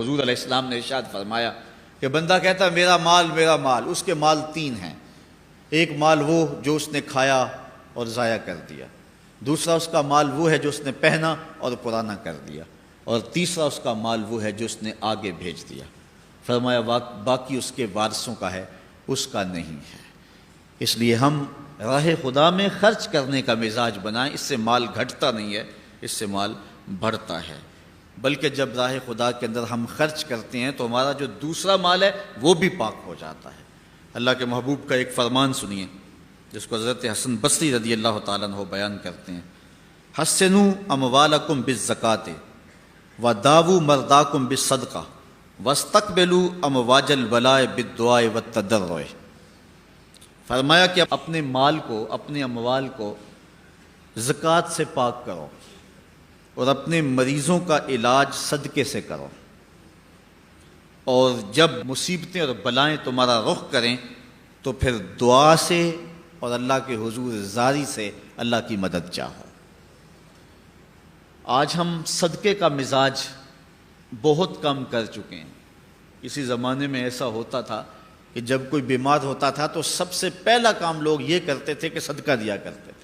حضور علیہ السلام نے ارشاد فرمایا کہ بندہ کہتا ہے میرا مال، اس کے مال تین ہیں۔ ایک مال وہ جو اس نے کھایا اور ضائع کر دیا، دوسرا اس کا مال وہ ہے جو اس نے پہنا اور پرانا کر دیا، اور تیسرا اس کا مال وہ ہے جو اس نے آگے بھیج دیا۔ فرمایا باقی اس کے وارثوں کا ہے، اس کا نہیں ہے۔ اس لیے ہم راہ خدا میں خرچ کرنے کا مزاج بنائیں، اس سے مال گھٹتا نہیں ہے، اس سے مال بڑھتا ہے۔ بلکہ جب راہ خدا کے اندر ہم خرچ کرتے ہیں تو ہمارا جو دوسرا مال ہے وہ بھی پاک ہو جاتا ہے۔ اللہ کے محبوب کا ایک فرمان سنیے جس کو حضرت حسن بصری رضی اللہ تعالیٰ عنہ بیان کرتے ہیں، حسنوا اموالکم بالزکاۃ وداووا مرداکم بالصدقہ واستقبلوا امواج البلاء بالدعاء والتضرع۔ فرمایا کہ اپنے مال کو، اپنے اموال کو زکوٰۃ سے پاک کرو اور اپنے مریضوں کا علاج صدقے سے کرو، اور جب مصیبتیں اور بلائیں تمہارا رخ کریں تو پھر دعا سے اور اللہ کے حضور زاری سے اللہ کی مدد چاہو۔ آج ہم صدقے کا مزاج بہت کم کر چکے ہیں۔ اسی زمانے میں ایسا ہوتا تھا کہ جب کوئی بیمار ہوتا تھا تو سب سے پہلا کام لوگ یہ کرتے تھے کہ صدقہ دیا کرتے تھے،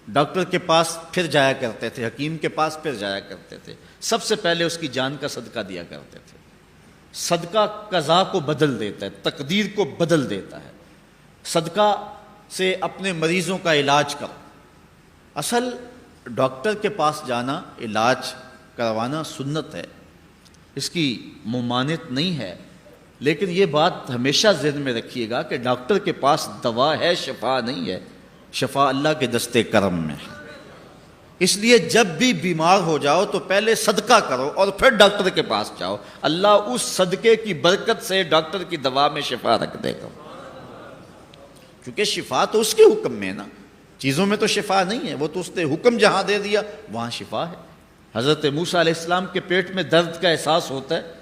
ڈاکٹر کے پاس پھر جایا کرتے تھے، حکیم کے پاس پھر جایا کرتے تھے، سب سے پہلے اس کی جان کا صدقہ دیا کرتے تھے۔ صدقہ قضا کو بدل دیتا ہے، تقدیر کو بدل دیتا ہے۔ صدقہ سے اپنے مریضوں کا علاج کرو۔ اصل ڈاکٹر کے پاس جانا، علاج کروانا سنت ہے، اس کی ممانعت نہیں ہے، لیکن یہ بات ہمیشہ ذہن میں رکھیے گا کہ ڈاکٹر کے پاس دوا ہے، شفا نہیں ہے، شفا اللہ کے دستے کرم میں ہے۔ اس لیے جب بھی بیمار ہو جاؤ تو پہلے صدقہ کرو اور پھر ڈاکٹر کے پاس جاؤ، اللہ اس صدقے کی برکت سے ڈاکٹر کی دوا میں شفا رکھ دے گا، کیونکہ شفا تو اس کے حکم میں ہے نا، چیزوں میں تو شفا نہیں ہے، وہ تو اس نے حکم جہاں دے دیا وہاں شفا ہے۔ حضرت موسیٰ علیہ السلام کے پیٹ میں درد کا احساس ہوتا ہے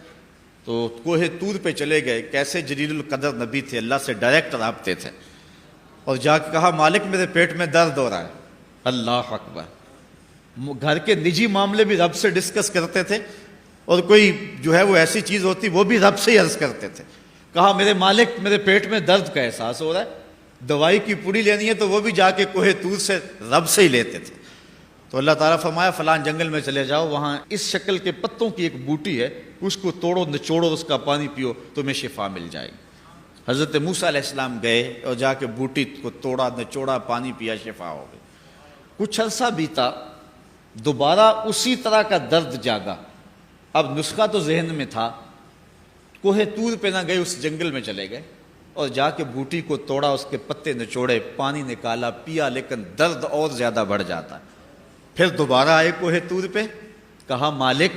تو کوہ طور پہ چلے گئے، کیسے جلیل القدر نبی تھے، اللہ سے ڈائریکٹ رابطے تھے، اور جا کے کہا مالک میرے پیٹ میں درد ہو رہا ہے۔ اللہ اکبر۔ گھر کے نجی معاملے بھی رب سے ڈسکس کرتے تھے، اور کوئی جو ہے وہ ایسی چیز ہوتی وہ بھی رب سے ہی عرض کرتے تھے۔ کہا میرے مالک میرے پیٹ میں درد کا احساس ہو رہا ہے، دوائی کی پوری لینی ہے تو وہ بھی جا کے کوہ طور سے رب سے ہی لیتے تھے۔ تو اللہ تعالیٰ فرمایا فلاں جنگل میں چلے جاؤ، وہاں اس شکل کے پتوں کی ایک بوٹی ہے، اس کو توڑو نچوڑو، اس کا پانی پیو، تمہیں شفا مل جائے گی۔ حضرت موسیٰ علیہ السلام گئے اور جا کے بوٹی کو توڑا، نچوڑا، پانی پیا، شفا ہو گئی۔ کچھ عرصہ بیتا، دوبارہ اسی طرح کا درد جاگا۔ اب نسخہ تو ذہن میں تھا، کوہ طور پہ نہ گئے، اس جنگل میں چلے گئے اور جا کے بوٹی کو توڑا، اس کے پتے نچوڑے، پانی نکالا، پیا، لیکن درد اور زیادہ بڑھ جاتا ہے۔ پھر دوبارہ آئے کوہ طور پہ، کہا مالک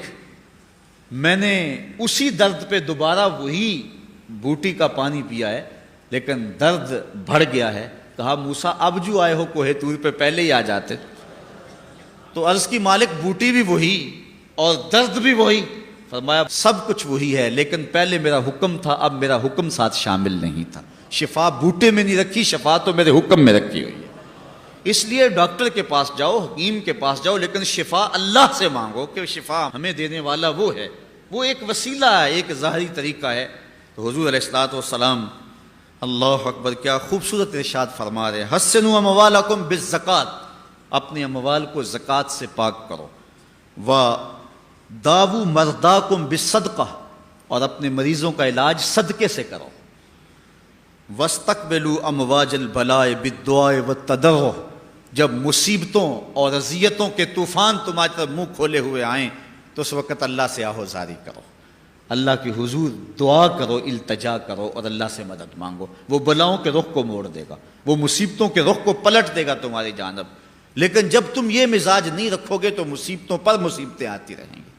میں نے اسی درد پہ دوبارہ وہی بوٹی کا پانی پیا ہے لیکن درد بڑھ گیا ہے۔ کہا موسیٰ اب جو آئے ہو کوہ طور پہ پہلے ہی آ جاتے۔ تو عرض کی مالک بوٹی بھی وہی اور درد بھی وہی۔ فرمایا سب کچھ وہی ہے لیکن پہلے میرا حکم تھا، اب میرا حکم ساتھ شامل نہیں تھا۔ شفا بوٹے میں نہیں رکھی، شفا تو میرے حکم میں رکھی ہوئی ہے۔ اس لیے ڈاکٹر کے پاس جاؤ، حکیم کے پاس جاؤ، لیکن شفا اللہ سے مانگو کہ شفا ہمیں دینے والا وہ ہے، وہ ایک وسیلہ ہے، ایک ظاہری طریقہ ہے۔ تو حضور علیہ الصلوۃ والسلام، اللہ اکبر، کیا خوبصورت ارشاد فرما رہے ہیں، حسنوا اموالکم بالزکاۃ، اپنے اموال کو زکوٰۃ سے پاک کرو، وداووا مرداکم بالصدقہ، اور اپنے مریضوں کا علاج صدقے سے کرو، واستقبلوا امواج البلاء بالدعاء والتضرع، جب مصیبتوں اور اذیتوں کے طوفان تمہاری طرف منہ کھولے ہوئے آئیں تو اس وقت اللہ سے آہوزاری کرو، اللہ کی حضور دعا کرو، التجا کرو اور اللہ سے مدد مانگو۔ وہ بلاؤں کے رخ کو موڑ دے گا، وہ مصیبتوں کے رخ کو پلٹ دے گا تمہاری جانب۔ لیکن جب تم یہ مزاج نہیں رکھو گے تو مصیبتوں پر مصیبتیں آتی رہیں گی۔